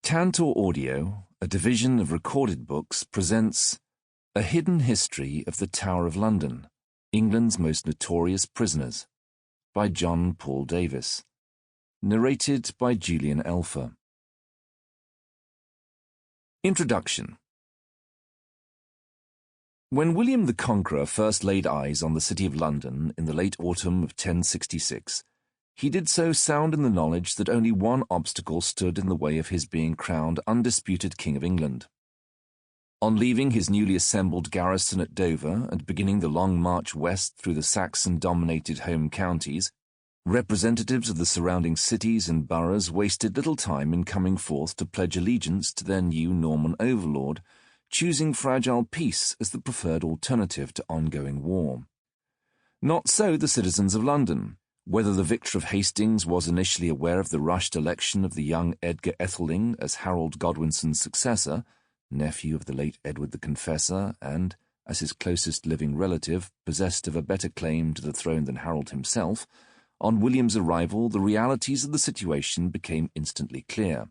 Tantor Audio, a division of recorded books, presents A Hidden History of the Tower of London, England's Most Notorious Prisoners, by John Paul Davis. Narrated by Julian. Introduction. When William the Conqueror first laid eyes on the city of London in the late autumn of 1066, he did so sound in the knowledge that only one obstacle stood in the way of his being crowned undisputed King of England. On leaving his newly assembled garrison at Dover and beginning the long march west through the Saxon-dominated home counties, representatives of the surrounding cities and boroughs wasted little time in coming forth to pledge allegiance to their new Norman overlord, choosing fragile peace as the preferred alternative to ongoing war. Not so the citizens of London. Whether the victor of Hastings was initially aware of the rushed election of the young Edgar Atheling as Harold Godwinson's successor, nephew of the late Edward the Confessor, and, as his closest living relative, possessed of a better claim to the throne than Harold himself, on William's arrival the realities of the situation became instantly clear.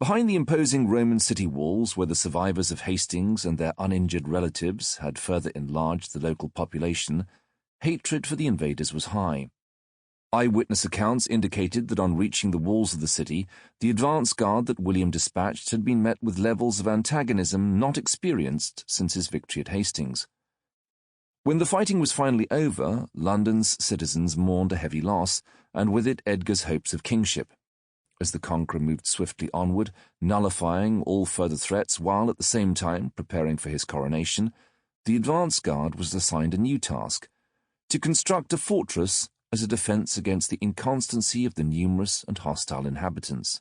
Behind the imposing Roman city walls, where the survivors of Hastings and their uninjured relatives had further enlarged the local population, hatred for the invaders was high. Eyewitness accounts indicated that on reaching the walls of the city, the advance guard that William dispatched had been met with levels of antagonism not experienced since his victory at Hastings. When the fighting was finally over, London's citizens mourned a heavy loss, and with it Edgar's hopes of kingship. As the conqueror moved swiftly onward, nullifying all further threats while at the same time preparing for his coronation, the advance guard was assigned a new task: to construct a fortress as a defence against the inconstancy of the numerous and hostile inhabitants.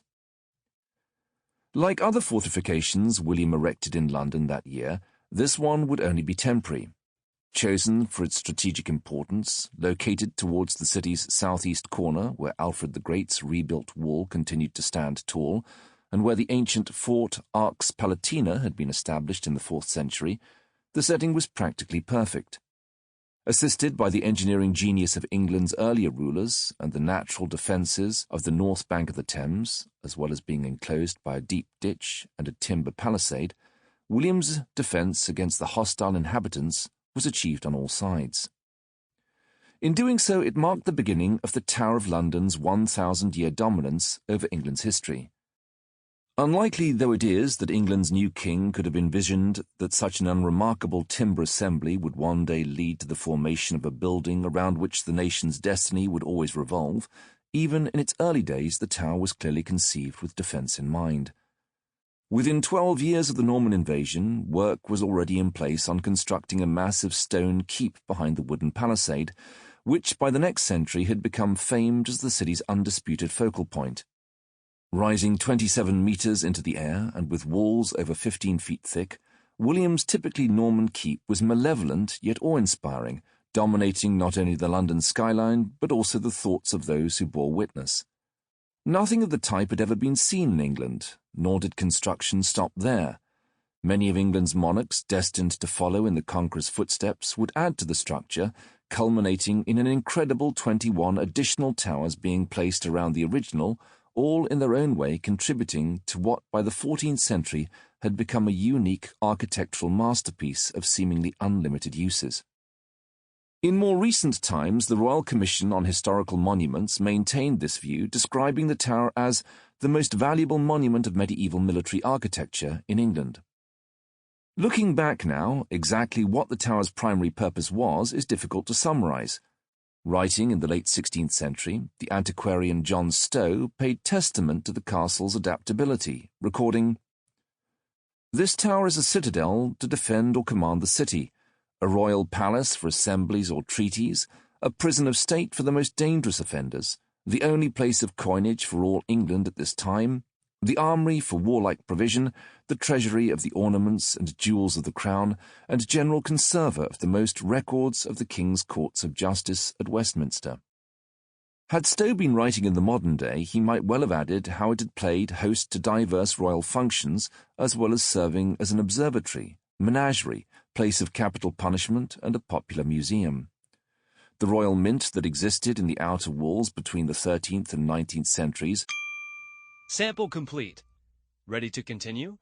Like other fortifications William erected in London that year, this one would only be temporary. Chosen for its strategic importance, located towards the city's southeast corner where Alfred the Great's rebuilt wall continued to stand tall, and where the ancient Fort Arx Palatina had been established in the 4th century, the setting was practically perfect. Assisted by the engineering genius of England's earlier rulers and the natural defences of the north bank of the Thames, as well as being enclosed by a deep ditch and a timber palisade, William's defence against the hostile inhabitants was achieved on all sides. In doing so, it marked the beginning of the Tower of London's 1,000-year dominance over England's history. Unlikely though it is that England's new king could have envisioned that such an unremarkable timber assembly would one day lead to the formation of a building around which the nation's destiny would always revolve, even in its early days the tower was clearly conceived with defence in mind. Within 12 years of the Norman invasion, work was already in place on constructing a massive stone keep behind the wooden palisade, which by the next century had become famed as the city's undisputed focal point. Rising 27 metres into the air and with walls over 15 feet thick, William's typically Norman keep was malevolent yet awe-inspiring, dominating not only the London skyline but also the thoughts of those who bore witness. Nothing of the type had ever been seen in England, nor did construction stop there. Many of England's monarchs, destined to follow in the conqueror's footsteps, would add to the structure, culminating in an incredible 21 additional towers being placed around the original, all in their own way contributing to what by the 14th century had become a unique architectural masterpiece of seemingly unlimited uses. In more recent times, the Royal Commission on Historical Monuments maintained this view, describing the tower as the most valuable monument of medieval military architecture in England. Looking back now, exactly what the tower's primary purpose was is difficult to summarise. Writing in the late 16th century, the antiquarian John Stowe paid testament to the castle's adaptability, recording, "This tower is a citadel to defend or command the city, a royal palace for assemblies or treaties, a prison of state for the most dangerous offenders, the only place of coinage for all England at this time, the armoury for warlike provision, the treasury of the ornaments and jewels of the crown, and general conserver of the most records of the King's Courts of Justice at Westminster." Had Stowe been writing in the modern day, he might well have added how it had played host to diverse royal functions, as well as serving as an observatory, menagerie, place of capital punishment, and a popular museum. The royal mint that existed in the outer walls between the 13th and 19th centuries Sample complete. Ready to continue?